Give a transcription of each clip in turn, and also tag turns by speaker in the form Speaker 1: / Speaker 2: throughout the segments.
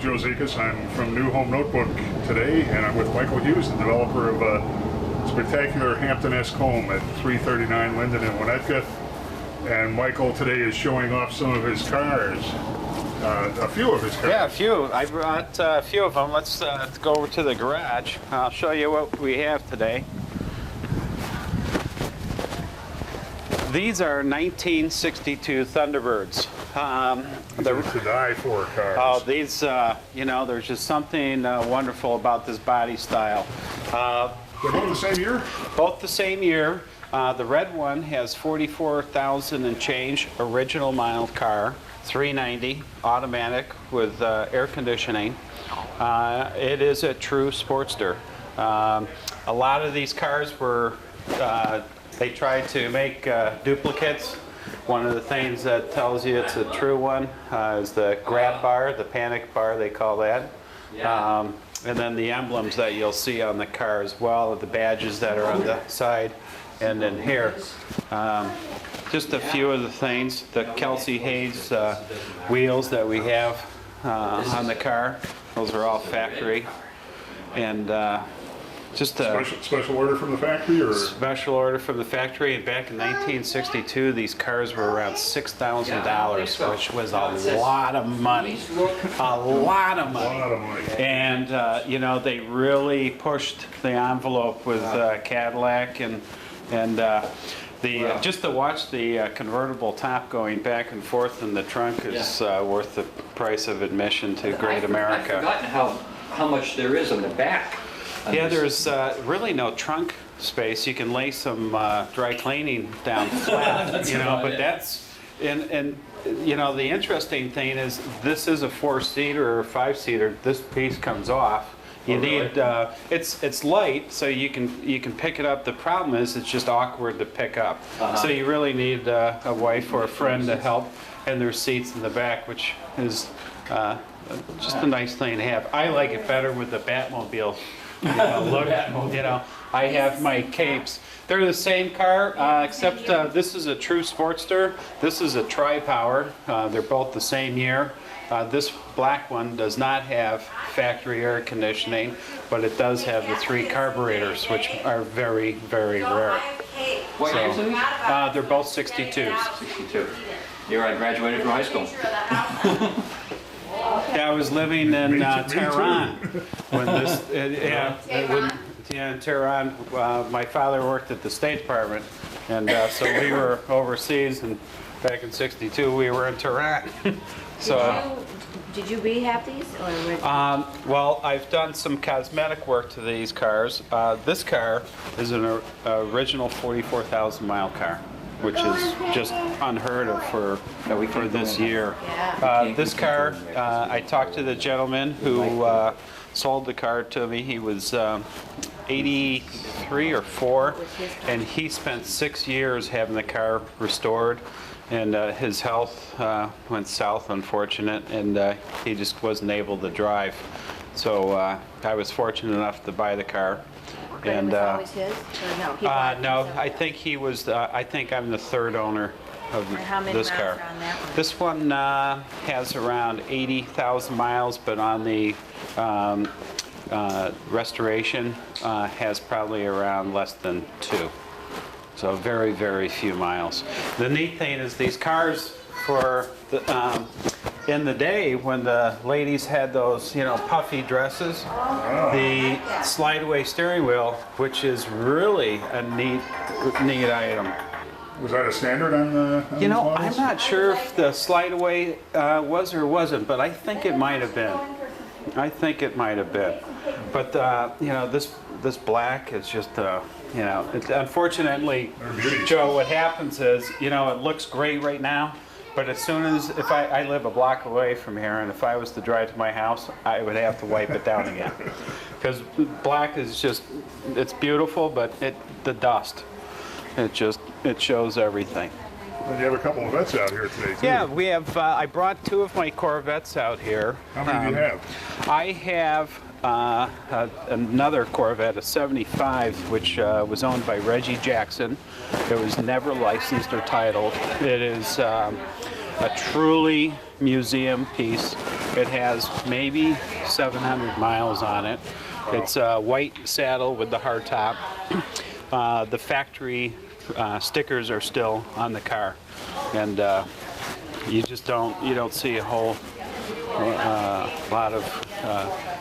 Speaker 1: Joe Zekas. I'm from NewHomeNotebook today, and I'm with Michael Hughes, the developer of a spectacular Hamptonesque home at 339 Linden in Winnetka. And Michael today is showing off some of his cars, a few of his cars.
Speaker 2: Yeah, a few. I brought a few of them. Let's go over to the garage. I'll show you what we have today. These are 1962 Thunderbirds.
Speaker 1: They're to die for cars.
Speaker 2: Oh, these, you know, there's just something wonderful about this body style.
Speaker 1: They're both the same year?
Speaker 2: Both the same year. The red one has 44,000 and change, original mild car, 390, automatic with air conditioning. It is a true Sportster. A lot of these cars were, they tried to make duplicates. One of the things that tells you it's a true one is the grab bar, the panic bar they call that. And then the emblems that you'll see on the car as well, the badges that are on the side and then here. Just a few of the things, the Kelsey Hayes wheels that we have on the car, those are all factory. And just a
Speaker 1: special order from the factory, or
Speaker 2: special order from the factory. And back in 1962, these cars were around $6,000, which was a lot of money. A lot of money. And you know, they really pushed the envelope with Cadillac, and just to watch the convertible top going back and forth in the trunk is worth the price of admission to Great America.
Speaker 3: I've forgotten how much there is in the back.
Speaker 2: Yeah, there's really no trunk space. You can lay some dry cleaning down flat, you know, but that's, and you know, the interesting thing is this is a 4-seater or a 5-seater. This piece comes off. You need, it's light, so you can pick it up. The problem is it's just awkward to pick up. So you really need a wife or a friend to help, and there's seats in the back, which is just a nice thing to have. I like it better with the Batmobile. You know, look, you know, I have my capes. They're the same car, except this is a true Sportster. This is a tri-power. They're both the same year. This black one does not have factory air conditioning, but it does have the 3 carburetors, which are very, very rare.
Speaker 3: What years are these?
Speaker 2: They're both 62s.
Speaker 3: 62. Year I graduated from high school.
Speaker 2: Yeah, I was living in Tehran when this, in Tehran. My father worked at the State Department, and so we were overseas, and back in '62 we were in Tehran. So.
Speaker 4: Did you rehab these? Or
Speaker 2: well, I've done some cosmetic work to these cars. This car is an original 44,000 mile car, which is just unheard of for this year. This car, I talked to the gentleman who sold the car to me. He was 83 or 4, and he spent 6 years having the car restored. And his health went south, unfortunate, and he just wasn't able to drive. So I was fortunate enough to buy the car.
Speaker 4: And it was always his? Or no,
Speaker 2: no, I think he was. I think I'm the 3rd owner of this car.
Speaker 4: How many miles are on that one?
Speaker 2: This one has around 80,000 miles, but on the restoration has probably around less than 2. So very, very few miles. The neat thing is these cars, for the, in the day when the ladies had those, you know, puffy dresses, the slide-away steering wheel, which is really a neat item.
Speaker 1: Was that a standard on the?
Speaker 2: You know, I'm not sure if the slide-away was or wasn't, but I think it might have been. I think it might have been. But you know, this black is just. You know, unfortunately, Joe, what happens is, you know, it looks great right now, but as soon as, if I live a block away from here, and if I was to drive to my house, I would have to wipe it down again. Because black is just, it's beautiful, but the dust, it shows everything.
Speaker 1: And you have a couple of vets out here today, too.
Speaker 2: Yeah, we have, I brought 2 of my Corvettes out here.
Speaker 1: How many do you have?
Speaker 2: I have another Corvette, a 75, which was owned by Reggie Jackson. It was never licensed or titled. It is a truly museum piece. It has maybe 700 miles on it. It's a white saddle with the hardtop. The factory stickers are still on the car, and you don't see a whole lot of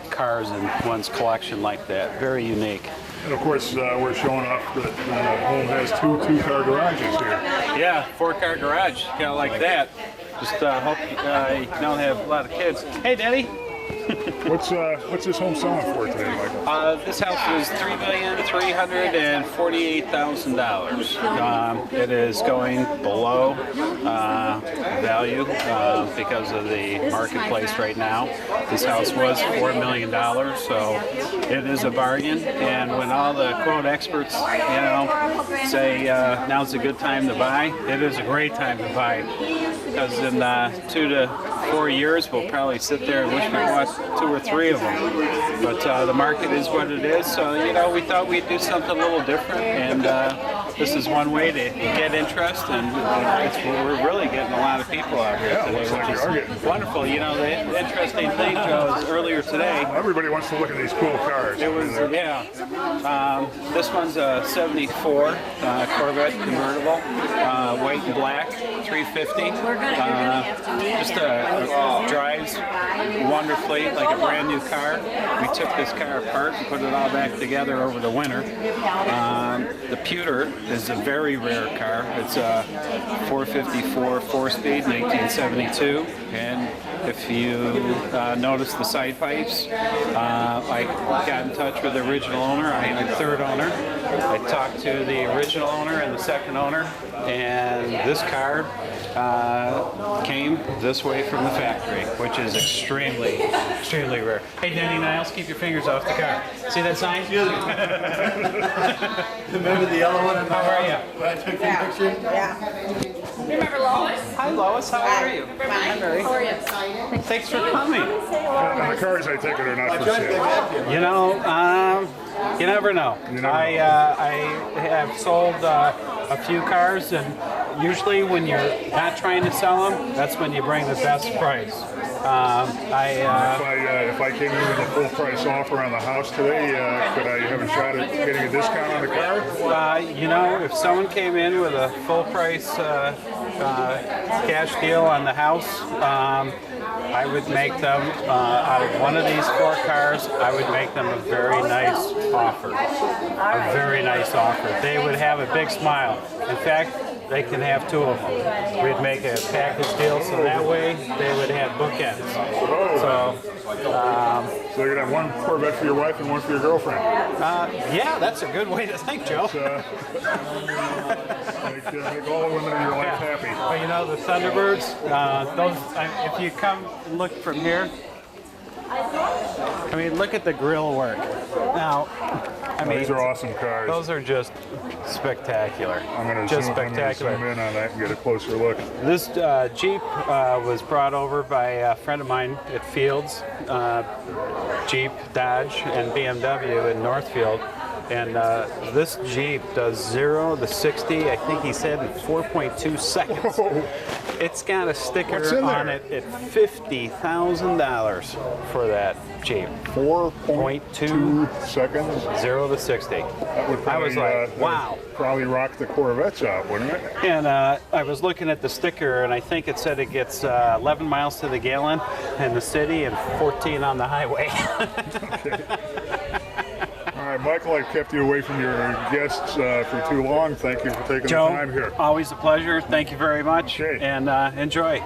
Speaker 2: cars in one's collection like that. Very unique.
Speaker 1: And of course, we're showing off that home has two-car garages here.
Speaker 2: Yeah, 4-car garage, kind of like that. Just hope you don't have a lot of kids. Hey, Daddy.
Speaker 1: What's this home selling for today, Michael?
Speaker 2: This house is $3,348,000. It is going below value because of the marketplace right now. This house was $4 million, so it is a bargain. And when all the quote experts, say now's a good time to buy, it is a great time to buy. Because in 2 to 4 years, we'll probably sit there and wish we bought 2 or 3 of them. But the market is what it is, so we thought we'd do something a little different, and this is one way to get interest, and we're really getting a lot of people out here today, which is wonderful. The interesting thing, Joe, is earlier today.
Speaker 1: Everybody wants to look at these cool cars.
Speaker 2: It was, this one's a 74 Corvette convertible, white and black, 350. Just drives wonderfully like a brand new car. We took this car apart and put it all back together over the winter. The Pewter is a very rare car. It's a 454 4-speed, 1972, and if you notice the side pipes, I got in touch with the original owner. I am the third owner. I talked to the original owner and the second owner, and this car came this way from the factory, which is extremely rare. Hey, Danny Niles, keep your fingers off the car. See that sign?
Speaker 5: Remember the yellow one?
Speaker 2: How are you?
Speaker 5: When I took the picture?
Speaker 4: Yeah. Remember Lois?
Speaker 2: Hi, Lois. How are you?
Speaker 4: Fine. How are you?
Speaker 2: Thanks for coming.
Speaker 1: And the cars, I take it, are not for sale.
Speaker 2: You never know. I have sold a few cars, and usually when you're not trying to sell them, that's when you bring the best price.
Speaker 1: If I came in with a full price offer on the house today, could I have a shot at getting a discount on the car?
Speaker 2: If someone came in with a full price cash deal on the house, I would make them, out of one of these 4 cars, I would make them a very nice offer. A very nice offer. They would have a big smile. In fact, they can have 2 of them. We'd make a package deal so that way they would have bookends. So
Speaker 1: you're going to have one Corvette for your wife and one for your girlfriend.
Speaker 2: Yeah, that's a good way to think, Joe.
Speaker 1: Make all the women in your life happy.
Speaker 2: Well, the Thunderbirds, if you come and look from here, look at the grill work. Now,
Speaker 1: these are awesome cars.
Speaker 2: Those are just spectacular.
Speaker 1: I'm going to zoom in on that and get a closer look.
Speaker 2: This Jeep was brought over by a friend of mine at Fields, Jeep, Dodge, and BMW in Northfield. And this Jeep does 0 to 60, I think he said, in 4.2 seconds.
Speaker 1: Whoa.
Speaker 2: It's got a sticker on it at $50,000 for that Jeep.
Speaker 1: 4.2 seconds?
Speaker 2: 0 to 60.
Speaker 1: I was like,
Speaker 2: wow.
Speaker 1: Probably rock the Corvettes out, wouldn't it?
Speaker 2: And I was looking at the sticker, and I think it said it gets 11 miles to the gallon in the city and 14 on the highway.
Speaker 1: Okay. All right, Michael, I've kept you away from your guests for too long. Thank you for taking
Speaker 2: Joe,
Speaker 1: the time here.
Speaker 2: Always a pleasure. Thank you very much,
Speaker 1: Okay.
Speaker 2: and enjoy.